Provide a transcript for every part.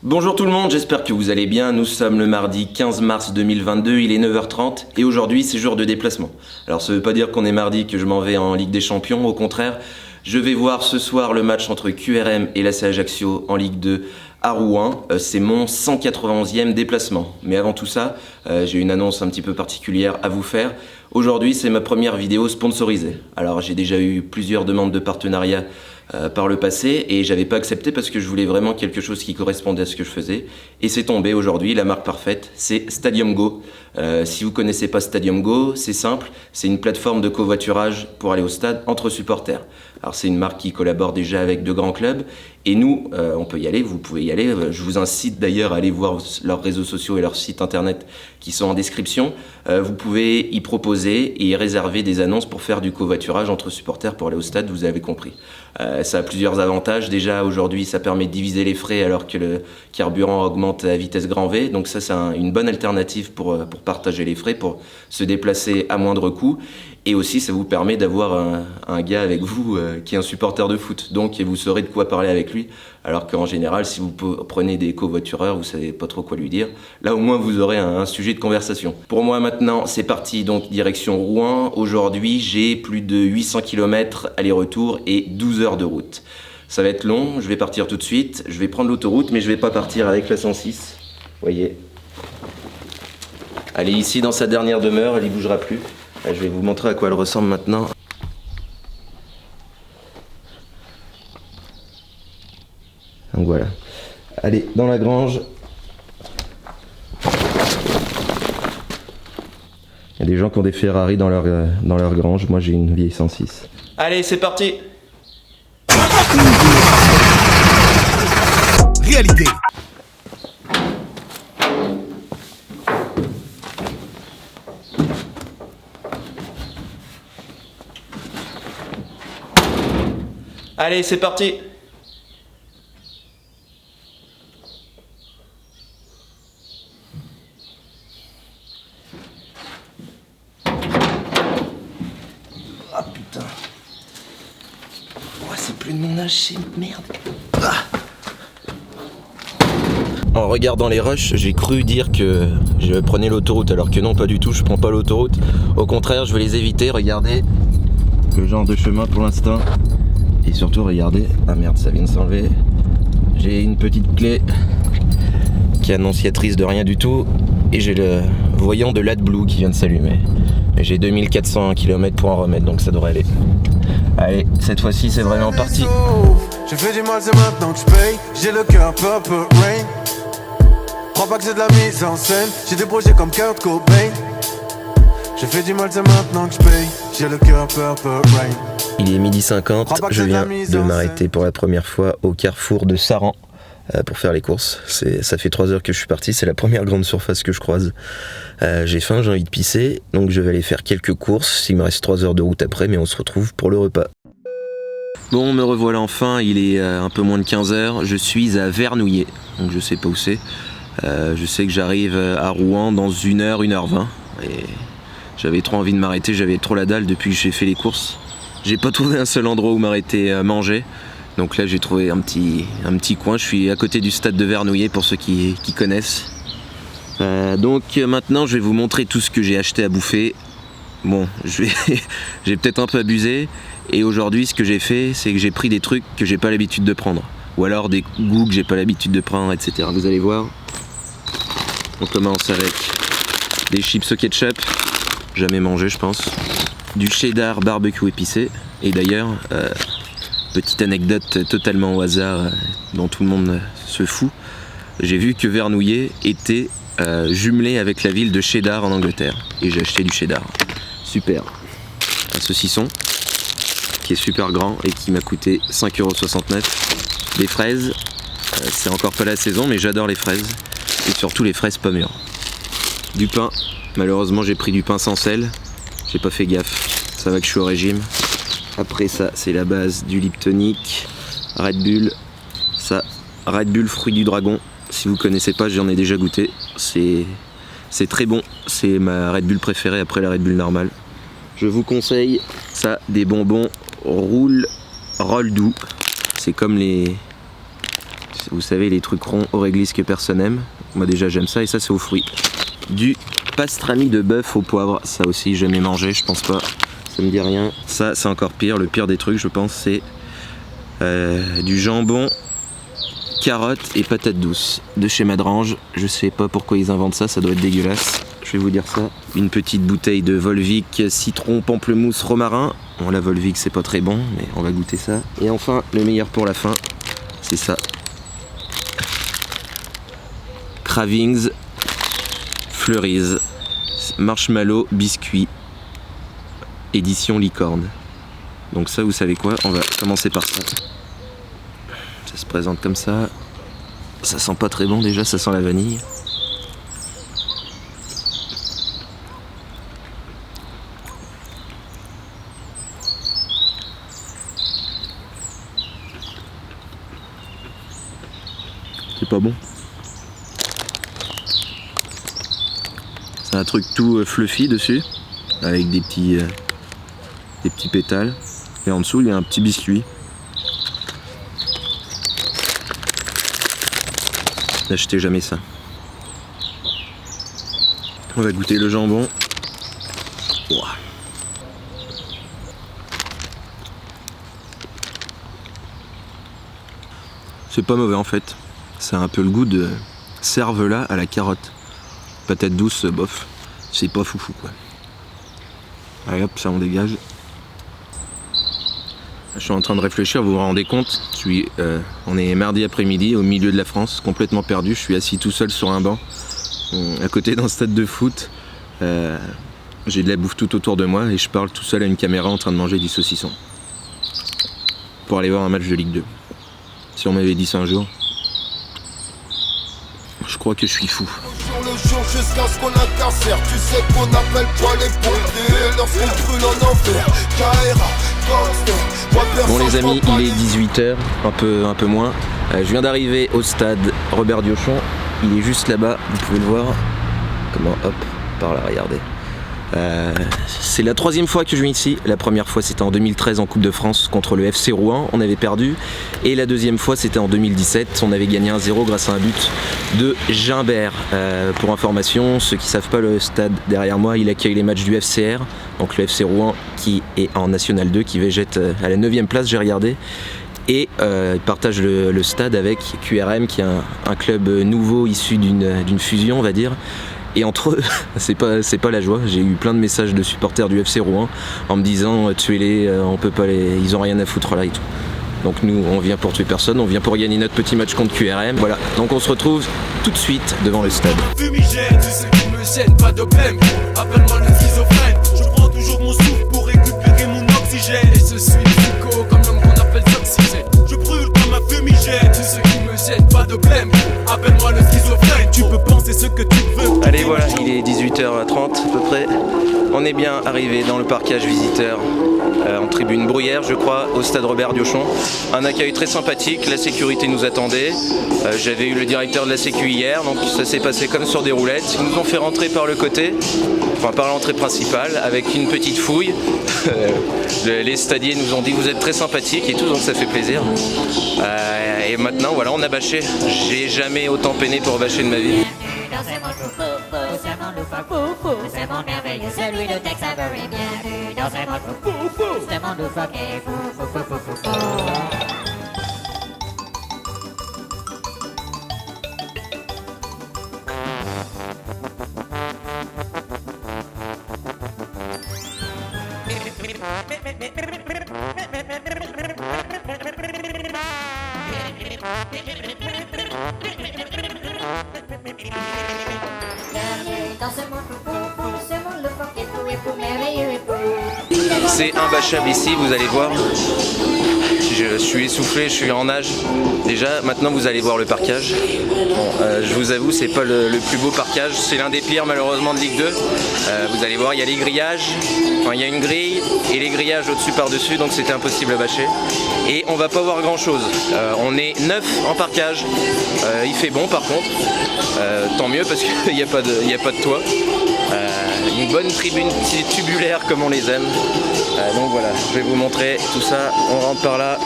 Bonjour tout le monde, j'espère que vous allez bien. Nous sommes le mardi 15 mars 2022, il est 9h30 et aujourd'hui c'est jour de déplacement. Alors ça veut pas dire qu'on est mardi que je m'en vais en Ligue des Champions, au contraire, je vais voir ce soir le match entre QRM et l'AC Ajaccio en Ligue 2 à Rouen. C'est mon 191e déplacement. Mais avant tout ça, j'ai une annonce un petit peu particulière à vous faire. Aujourd'hui c'est ma première vidéo sponsorisée. Alors j'ai déjà eu plusieurs demandes de partenariat par le passé et j'avais pas accepté parce que je voulais vraiment quelque chose qui correspondait à ce que je faisais et c'est tombé aujourd'hui. La marque parfaite, c'est Stadium Go. Si vous connaissez pas Stadium Go, c'est simple, c'est une plateforme de covoiturage pour aller au stade entre supporters. Alors c'est une marque qui collabore déjà avec de grands clubs et nous on peut y aller, vous pouvez y aller. Je vous incite d'ailleurs à aller voir leurs réseaux sociaux et leurs sites internet qui sont en description. Vous pouvez y proposer et y réserver des annonces pour faire du covoiturage entre supporters pour aller au stade, vous avez compris. Ça a plusieurs avantages. Déjà aujourd'hui ça permet de diviser les frais alors que le carburant augmente à vitesse grand V. Donc ça c'est une bonne alternative pour partager les frais, pour se déplacer à moindre coût. Et aussi ça vous permet d'avoir un gars avec vous qui est un supporter de foot. Donc vous saurez de quoi parler avec lui. Alors qu'en général si vous prenez des covoitureurs vous savez pas trop quoi lui dire. Là au moins vous aurez un sujet de conversation. Pour moi maintenant c'est parti, donc direction Rouen. Aujourd'hui j'ai plus de 800 km aller-retour et 12 heures de route. Ça va être long, je vais partir tout de suite. Je vais prendre l'autoroute mais je vais pas partir avec la 106. Voyez. Elle est ici dans sa dernière demeure, elle y bougera plus. Je vais vous montrer à quoi elle ressemble maintenant. Donc voilà. Allez, dans la grange. Il y a des gens qui ont des Ferrari dans leur grange. Moi j'ai une vieille 106. Allez, c'est parti. Réalité. Allez, c'est parti. Ah putain. Oh, c'est plus de mon âge, c'est merde. Ah. En regardant les rushs, j'ai cru dire que je prenais l'autoroute, alors que non, pas du tout, je prends pas l'autoroute. Au contraire, je vais les éviter. Regardez le genre de chemin pour l'instant. Et surtout, regardez, ah merde, ça vient de s'enlever. J'ai une petite clé qui est annonciatrice de rien du tout. Et j'ai le voyant de l'AdBlue qui vient de s'allumer. Et j'ai 2400 km pour en remettre, donc ça devrait aller. Allez, cette fois-ci, c'est vraiment parti. Je fais du mal, c'est maintenant que je paye. J'ai le cœur Purple Rain. Crois pas que c'est de la mise en scène. J'ai des projets comme Kurt Cobain. Je fais du mal, c'est maintenant que je paye. J'ai le cœur Purple Rain. Il est 12h50, je viens de m'arrêter pour la première fois au carrefour de Saran pour faire les courses. Ça fait 3 heures que je suis parti, c'est la première grande surface que je croise. J'ai faim, j'ai envie de pisser, donc je vais aller faire quelques courses. Il me reste 3 heures de route après, mais on se retrouve pour le repas. Bon, me revoilà enfin, il est un peu moins de 15h, je suis à Vernouillet, donc je sais pas où c'est. Je sais que j'arrive à Rouen dans 1h, 1h20, et j'avais trop envie de m'arrêter, j'avais trop la dalle depuis que j'ai fait les courses. J'ai pas trouvé un seul endroit où m'arrêter à manger. Donc là j'ai trouvé un petit coin. Je suis à côté du stade de Vernouillet pour ceux qui connaissent. Donc maintenant je vais vous montrer tout ce que j'ai acheté à bouffer. Bon, j'ai peut-être un peu abusé. Et aujourd'hui ce que j'ai fait, c'est que j'ai pris des trucs que j'ai pas l'habitude de prendre. Ou alors des goûts que j'ai pas l'habitude de prendre, etc. Vous allez voir. On commence avec des chips au ketchup. Jamais mangé je pense. Du cheddar barbecue épicé. Et d'ailleurs, petite anecdote totalement au hasard dont tout le monde se fout, j'ai vu que Vernouillet était jumelé avec la ville de Cheddar en Angleterre. Et j'ai acheté du cheddar. Super. Un saucisson qui est super grand et qui m'a coûté 5,69 €. Des fraises, c'est encore pas la saison mais j'adore les fraises. Et surtout les fraises pas mûres. Du pain, malheureusement j'ai pris du pain sans sel. J'ai pas fait gaffe, ça va que je suis au régime. Après ça, c'est la base du Liptonic, Red Bull. Ça, Red Bull fruit du dragon. Si vous connaissez pas, j'en ai déjà goûté. C'est très bon, c'est ma Red Bull préférée après la Red Bull normale. Je vous conseille ça, des bonbons roll doux. C'est comme les... Vous savez, les trucs ronds au réglisse que personne aime. Moi déjà j'aime ça, et ça c'est aux fruits. Du pastrami de bœuf au poivre, ça aussi jamais mangé, je pense pas. Ça me dit rien. Ça c'est encore pire, le pire des trucs je pense c'est du jambon, carottes et patates douces de chez Madrange. Je sais pas pourquoi ils inventent ça, ça doit être dégueulasse. Je vais vous dire ça. Une petite bouteille de Volvic, citron, pamplemousse, romarin. Bon, la Volvic c'est pas très bon, mais on va goûter ça. Et enfin, le meilleur pour la fin, c'est ça. Cravings, Fleuries, marshmallow, biscuit, édition licorne. Donc ça, vous savez quoi? On va commencer par ça. Ça se présente comme ça. Ça sent pas très bon déjà, ça sent la vanille. C'est pas bon. C'est un truc tout fluffy dessus, avec des petits pétales. Et en dessous, il y a un petit biscuit. N'achetez jamais ça. On va goûter le jambon. Ouah. C'est pas mauvais en fait. Ça a un peu le goût de cervelas à la carotte. Patate douce, bof. C'est pas foufou quoi. Allez hop, ça on dégage. Je suis en train de réfléchir, vous vous rendez compte, on est mardi après-midi au milieu de la France, complètement perdu, je suis assis tout seul sur un banc, à côté d'un stade de foot, j'ai de la bouffe tout autour de moi et je parle tout seul à une caméra en train de manger du saucisson. Pour aller voir un match de Ligue 2. Si on m'avait dit ça un jour, je crois que je suis fou. Jusqu'à ce qu'on incarcère, tu sais qu'on appelle pas les pompiers lorsqu'on brûle en enfer. Bon les amis, il est 18h, un peu moins. Je viens d'arriver au stade Robert Diochon. Il est juste là-bas, vous pouvez le voir. Comment, hop, par là, regardez. C'est la 3e fois que je viens ici. La première fois c'était en 2013 en Coupe de France contre le FC Rouen, on avait perdu. Et la 2e fois c'était en 2017, on avait gagné 1-0 grâce à un but de Gimbert. Pour information, ceux qui savent pas, le stade derrière moi, il accueille les matchs du FCR, donc le FC Rouen qui est en National 2, qui végète à la 9e place, j'ai regardé. Et il partage le stade avec QRM, qui est un club nouveau issu d'une fusion, on va dire. Et entre eux, c'est pas la joie. J'ai eu plein de messages de supporters du FC Rouen en me disant tuez-les, on peut pas ils ont rien à foutre là et tout. Donc nous, on vient pour tuer personne, on vient pour gagner notre petit match contre QRM. Voilà, donc on se retrouve tout de suite devant le stade. Fumigène, tu sais qui me gêne, pas de blême. Appelle-moi le schizophrène. Je prends toujours mon souffle pour récupérer mon oxygène. Et je suis psycho comme l'homme qu'on appelle toxygène. Je brûle comme un fumigène, tu sais qui me gêne, pas de blême. Appelle-moi le schizophrène. Tu peux penser ce que tu veux. Allez voilà, il est 18h30 à peu près. On est bien arrivé dans le parquage visiteur, en tribune Bruyère je crois, au stade Robert Diochon. Un accueil très sympathique, la sécurité nous attendait. J'avais eu le directeur de la sécu hier, donc ça s'est passé comme sur des roulettes. Ils nous ont fait rentrer par le côté, enfin par l'entrée principale, avec une petite fouille. Les stadiers nous ont dit vous êtes très sympathiques et tout, donc ça fait plaisir. Et maintenant voilà, on a bâché. J'ai jamais autant peiné pour bâcher de ma vie. C'est mon merveilleux, celui de Tex Avery. Bienvenue dans ce monde fou, c'est mon loufoque et fou. C'est imbâchable ici, vous allez voir. Je suis essoufflé, je suis en nage. Déjà, maintenant vous allez voir le parquage. Bon, je vous avoue, c'est pas le plus beau parquage, c'est l'un des pires malheureusement de Ligue 2. Vous allez voir, il y a les grillages, enfin il y a une grille et les grillages au-dessus par-dessus, donc c'était impossible à bâcher. Et on va pas voir grand-chose. On est 9 en parquage. Il fait bon par contre. Tant mieux parce qu'il n'y a pas de toit. Une bonne tribune tubulaire comme on les aime. Donc voilà, je vais vous montrer tout ça. On rentre par là.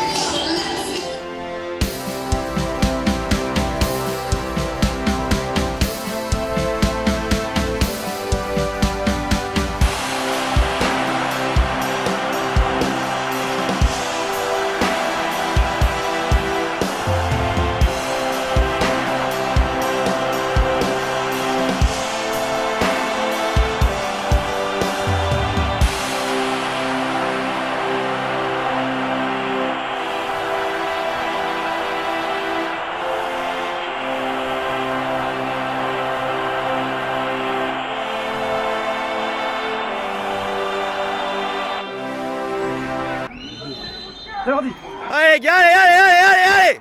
Allez, gars, allez!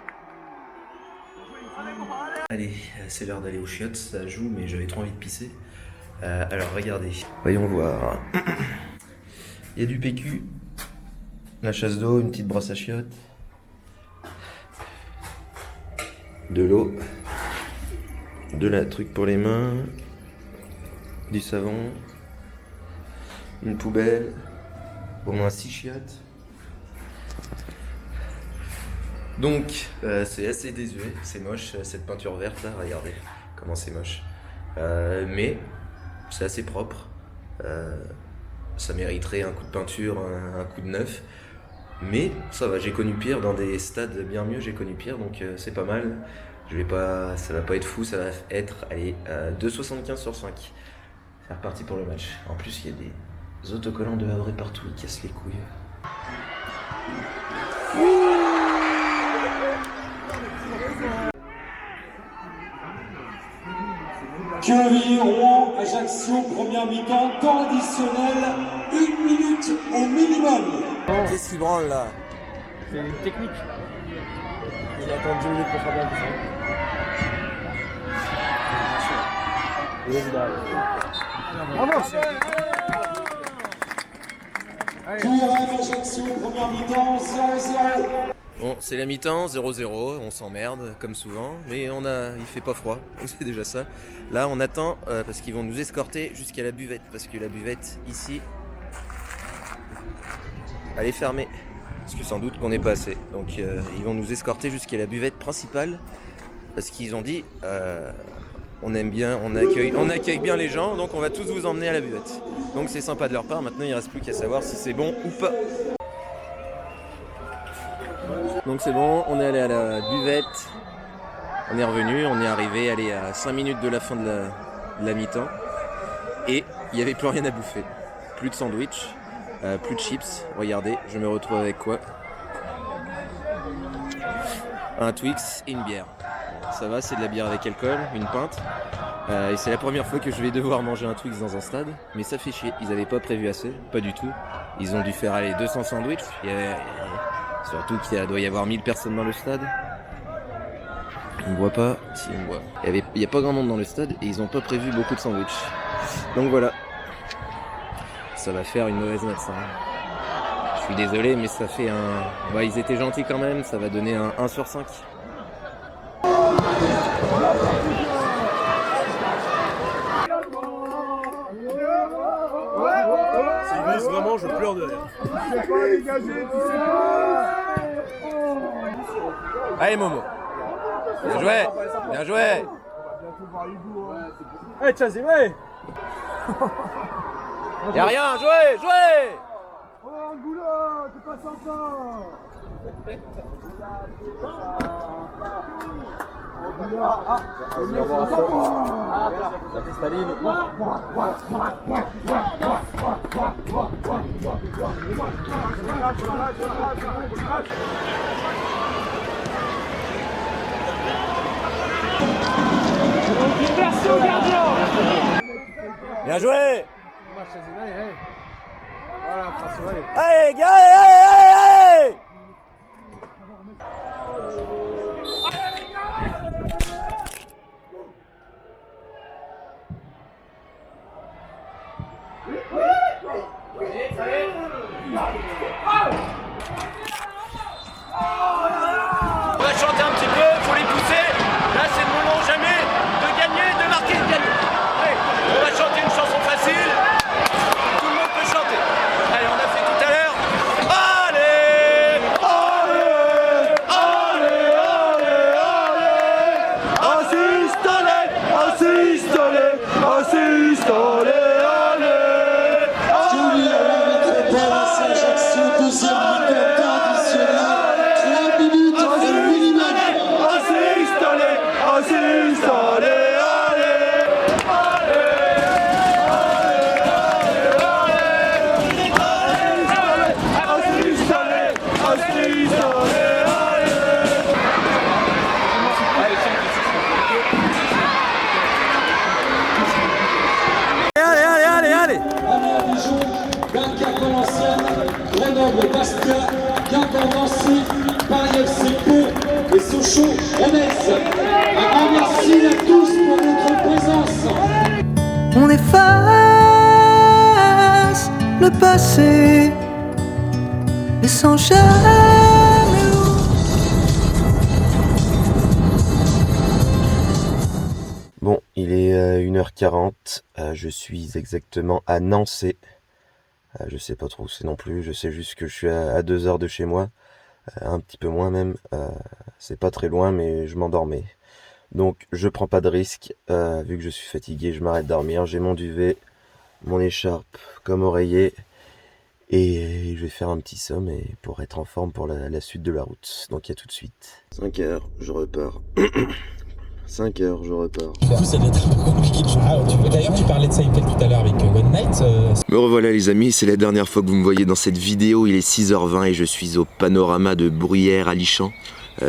Allez, c'est l'heure d'aller aux chiottes, ça joue, mais j'avais trop envie de pisser. Alors, regardez. Voyons voir. Il y a du PQ, la chasse d'eau, une petite brosse à chiottes, de l'eau, de la truc pour les mains, du savon, une poubelle, au moins 6 chiottes. Donc, c'est assez désuet, c'est moche, cette peinture verte là, regardez comment c'est moche. Mais c'est assez propre, ça mériterait un coup de peinture, un coup de neuf. Mais ça va, j'ai connu pire, dans des stades bien mieux j'ai connu pire, donc c'est pas mal. Ça va pas être fou, ça va être, allez, 2,75 sur 5. C'est reparti pour le match. En plus, il y a des autocollants de Havre partout, ils cassent les couilles. Quevilly, Rouen, Ajaccio, première mi-temps, temps additionnel, 1 minute au minimum. Qu'est-ce qui branle là? C'est une technique. Il attend 10 minutes pour faire bien ça. QRM, Ajaccio, première mi-temps, 0-0. Bon, c'est la mi-temps, 0-0, on s'emmerde comme souvent, mais il fait pas froid, c'est déjà ça. Là on attend parce qu'ils vont nous escorter jusqu'à la buvette, parce que la buvette ici, elle est fermée, parce que sans doute qu'on n'est pas assez. Donc ils vont nous escorter jusqu'à la buvette principale, parce qu'ils ont dit on aime bien, on accueille bien les gens, donc on va tous vous emmener à la buvette. Donc c'est sympa de leur part, maintenant il reste plus qu'à savoir si c'est bon ou pas. Donc c'est bon, on est allé à la buvette, on est revenu, on est arrivé à 5 minutes de la fin de la mi-temps et il n'y avait plus rien à bouffer. Plus de sandwich, plus de chips, regardez, je me retrouve avec quoi? Un Twix et une bière. Ça va, c'est de la bière avec alcool, une pinte. Et c'est la première fois que je vais devoir manger un Twix dans un stade, mais ça fait chier, ils n'avaient pas prévu assez, pas du tout. Ils ont dû faire aller 200 sandwichs. Surtout qu'il doit y avoir 1000 personnes dans le stade. On ne voit pas. Si, on voit. Il n'y a pas grand monde dans le stade et ils n'ont pas prévu beaucoup de sandwichs. Donc voilà. Ça va faire une mauvaise note ça. Je suis désolé mais ça fait un... Ouais, ils étaient gentils quand même, ça va donner un 1 sur 5. C'est vraiment, je pleure de rire. Allez Momo. Bien joué. Bien joué. Eh, tiens, c'est vrai. Y'a rien, jouez. Oh, Angoula, t'es pas sympa. Bien joué. Voilà, Allez, gars, allez. On va chanter un petit peu, faut les pousser. Là, c'est le moment ou jamais de gagner, de marquer, de gagner. Allez, on va chanter une chanson facile. Tout le monde peut chanter. Allez, on a fait tout à l'heure. Allez, allez, allez, allez, allez. Assiste-les, assiste-les, allez. Quevilly, Rouen, métropole, Ajaccio, deuxième mi-temps, temps additionnel, 3 minutes au minimum. Assiste-les, assiste-les, allez. Allez. Amiens, Dijon, Dunkerque, Valenciennes, Grenoble, Bastia, Guingamp, Nancy. chaud, Ronez. Un grand merci à tous pour votre présence. On efface le passé, laissant jamais. Bon, il est 1h40, je suis exactement à Nancy. Je sais pas trop où c'est non plus, je sais juste que je suis à 2 heures de chez moi, un petit peu moins même, c'est pas très loin mais je m'endormais. Donc je prends pas de risque, vu que je suis fatigué, je m'arrête de dormir, j'ai mon duvet, mon écharpe comme oreiller, et je vais faire un petit somme pour être en forme pour la suite de la route. Donc à tout de suite. 5 heures, je repars. 5 heures, je repars. Du coup, ça devait être un peu compliqué de jouer. D'ailleurs, tu parlais de Seinfeld tout à l'heure avec One Night. Me revoilà les amis, c'est la dernière fois que vous me voyez dans cette vidéo. Il est 6h20 et je suis au panorama de Bruyères à Lichamps.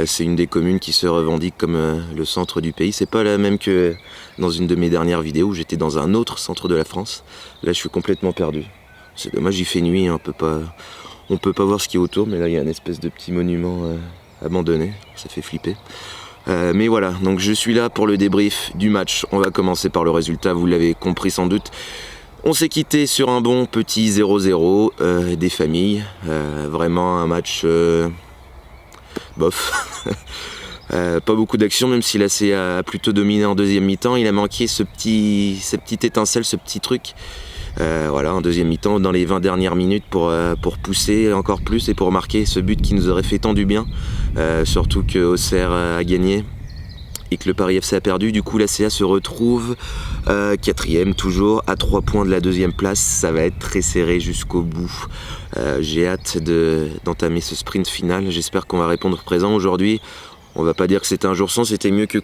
C'est une des communes qui se revendique comme le centre du pays. C'est pas la même que dans une de mes dernières vidéos où j'étais dans un autre centre de la France. Là, je suis complètement perdu. C'est dommage, il fait nuit, on peut pas voir ce qui est autour, mais là, il y a une espèce de petit monument abandonné. Ça fait flipper. Mais voilà, donc je suis là pour le débrief du match. On va commencer par le résultat, vous l'avez compris sans doute. On s'est quitté sur un bon petit 0-0 des familles. Vraiment un match bof. Pas beaucoup d'action, même si l'AC a plutôt dominé en deuxième mi-temps. Il a manqué cette petite étincelle, ce petit truc. Voilà, en deuxième mi-temps, dans les 20 dernières minutes pour pousser encore plus et pour marquer ce but qui nous aurait fait tant du bien. Surtout que Auxerre a gagné et que le Paris FC a perdu. Du coup, la CA se retrouve 4e, toujours à 3 points de la deuxième place. Ça va être très serré jusqu'au bout. J'ai hâte d'entamer ce sprint final. J'espère qu'on va répondre présent aujourd'hui. On va pas dire que c'était un jour sans, c'était mieux que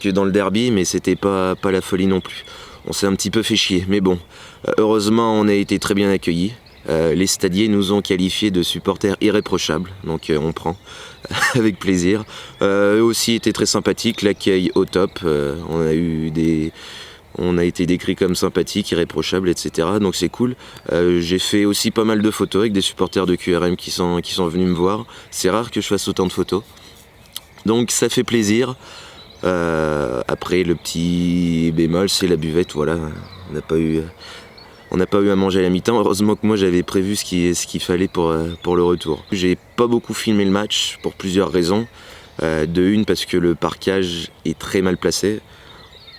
dans le derby, mais c'était pas la folie non plus. On s'est un petit peu fait chier, mais bon, heureusement on a été très bien accueillis. Les stadiers nous ont qualifiés de supporters irréprochables, donc on prend avec plaisir. Eux aussi étaient très sympathiques, l'accueil au top. On a été décrits comme sympathiques, irréprochables, etc. Donc c'est cool. J'ai fait aussi pas mal de photos avec des supporters de QRM qui sont venus me voir. C'est rare que je fasse autant de photos. Donc ça fait plaisir. Après le petit bémol, c'est la buvette, voilà. On n'a pas eu à manger à la mi-temps. Heureusement que moi j'avais prévu ce qu'il fallait pour le retour. J'ai pas beaucoup filmé le match pour plusieurs raisons. De une, parce que le parquage est très mal placé.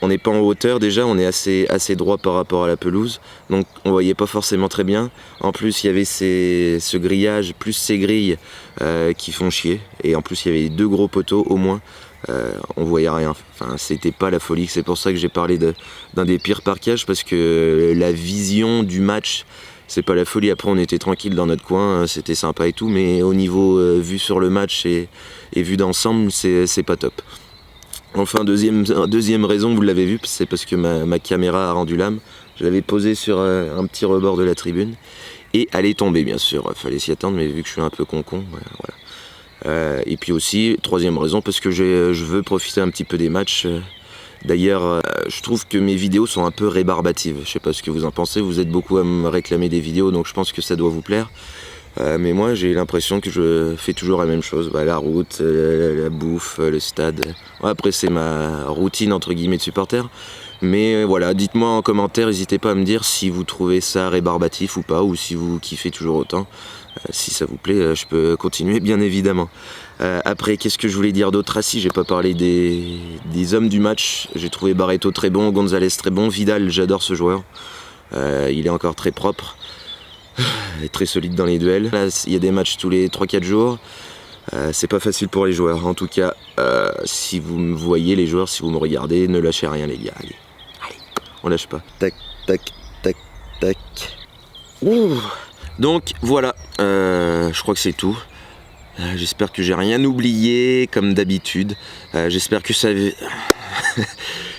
On n'est pas en hauteur déjà, on est assez droit par rapport à la pelouse, donc on voyait pas forcément très bien. En plus il y avait ce grillage plus ces grilles qui font chier, et en plus il y avait 2 gros poteaux au moins. On voyait rien, enfin c'était pas la folie. C'est pour ça que j'ai parlé d'un des pires parquages, parce que la vision du match c'est pas la folie. Après on était tranquille dans notre coin, c'était sympa et tout, mais au niveau vue sur le match et vue d'ensemble, c'est pas top. Enfin, deuxième raison, vous l'avez vu, c'est parce que ma caméra a rendu l'âme. Je l'avais posée sur un petit rebord de la tribune et elle est tombée, bien sûr. Il fallait s'y attendre, mais vu que je suis un peu con-con, voilà. Et puis aussi, troisième raison, parce que je veux profiter un petit peu des matchs. D'ailleurs, je trouve que mes vidéos sont un peu rébarbatives. Je sais pas ce que vous en pensez, vous êtes beaucoup à me réclamer des vidéos, donc je pense que ça doit vous plaire. Mais moi j'ai l'impression que je fais toujours la même chose, la route, la bouffe, le stade. Après c'est ma routine entre guillemets de supporter. Mais voilà, dites-moi en commentaire, n'hésitez pas à me dire si vous trouvez ça rébarbatif ou pas, ou si vous kiffez toujours autant. Si ça vous plaît, je peux continuer bien évidemment. Après, qu'est-ce que je voulais dire d'autre? Ah si, j'ai pas parlé des hommes du match. J'ai trouvé Barreto très bon, Gonzalez très bon, Vidal, j'adore ce joueur. Il est encore très propre. Est très solide dans les duels. Là, il y a des matchs tous les 3-4 jours. C'est pas facile pour les joueurs. En tout cas, si vous me voyez les joueurs, si vous me regardez, ne lâchez rien les gars. Allez, on lâche pas. Tac, tac, tac, tac. Ouh. Donc voilà, je crois que c'est tout. J'espère que j'ai rien oublié comme d'habitude. J'espère que ça...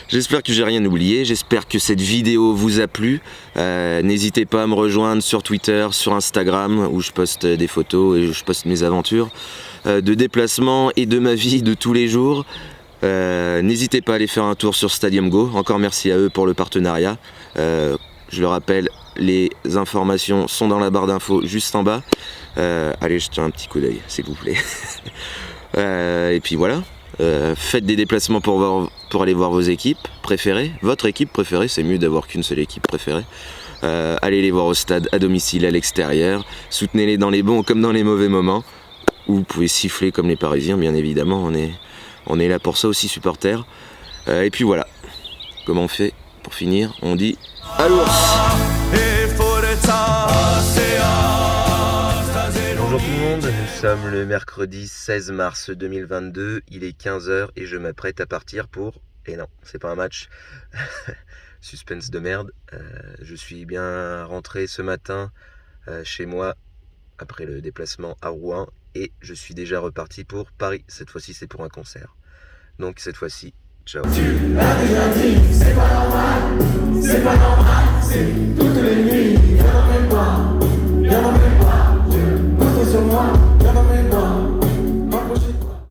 J'espère que j'ai rien oublié, j'espère que cette vidéo vous a plu. N'hésitez pas à me rejoindre sur Twitter, sur Instagram, où je poste des photos et je poste mes aventures de déplacement et de ma vie de tous les jours. N'hésitez pas à aller faire un tour sur Stadium Go. Encore merci à eux pour le partenariat. Je le rappelle, les informations sont dans la barre d'infos juste en bas. Allez jetez un petit coup d'œil s'il vous plaît. Et puis voilà. Faites des déplacements pour aller voir vos équipes préférées. Votre équipe préférée, c'est mieux d'avoir qu'une seule équipe préférée. Allez les voir au stade, à domicile, à l'extérieur. Soutenez-les dans les bons comme dans les mauvais moments. Ou vous pouvez siffler comme les Parisiens, bien évidemment. On est là pour ça aussi, supporters. Et puis voilà. Comment on fait pour finir? On dit à l'ours. Bonjour tout le monde, nous sommes le mercredi 16 mars 2022, il est 15h et je m'apprête à partir pour... Et non, c'est pas un match, suspense de merde. Je suis bien rentré ce matin chez moi après le déplacement à Rouen et je suis déjà reparti pour Paris. Cette fois-ci c'est pour un concert. Donc cette fois-ci, ciao.